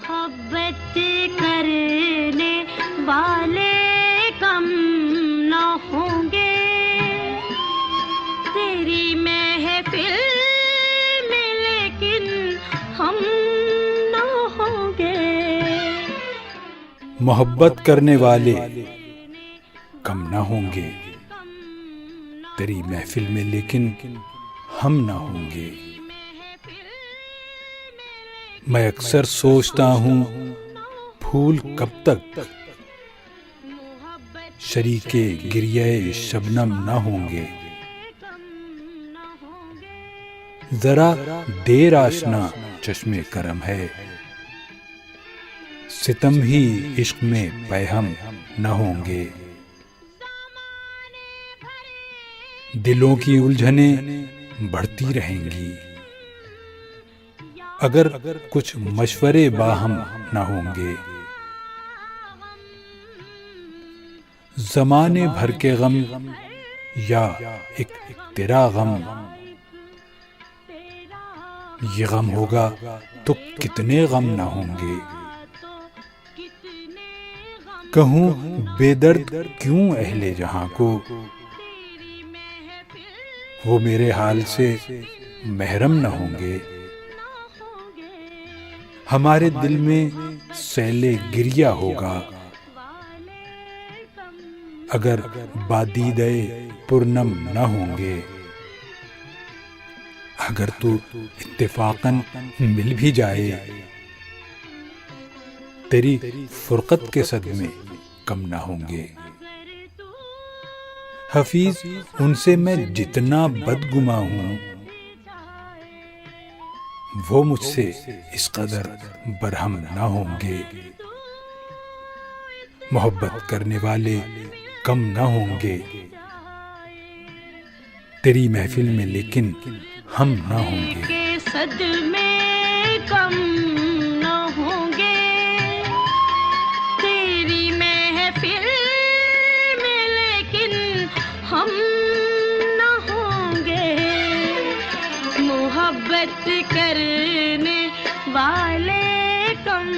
मोहब्बत करने वाले कम न होंगे, तेरी महफिल में लेकिन हम न होंगे। मोहब्बत करने वाले कम ना होंगे, तेरी महफिल में लेकिन हम ना होंगे। मैं अक्सर सोचता हूँ फूल कब तक शरीके गिरियाए शबनम ना होंगे। जरा देर आशना चश्मे करम है, सितम ही इश्क में पैहम न होंगे। दिलों की उलझनें बढ़ती रहेंगी अगर कुछ मशवरे बाहम न होंगे। ज़माने भर के गम या एक तेरा गम, ये गम होगा तो कितने गम न होंगे। कहूँ बेदर्द क्यों अहले जहां को, वो मेरे हाल से महरम न होंगे। हमारे दिल में सैले गिरिया होगा अगर बादीदे पुरनम न होंगे। अगर तू इत्तेफाकन मिल भी जाए, तेरी फुरकत के सदमे कम ना होंगे। हफीज, उनसे मैं जितना बदगुमा हूं, वो मुझसे इस कदर बरहम ना होंगे। मोहब्बत करने वाले कम ना होंगे, तेरी महफिल में लेकिन हम ना होंगे। सदमे कम न होंगे, तेरी महफिल में लेकिन हम न होंगे। मोहब्बत करने वाले कम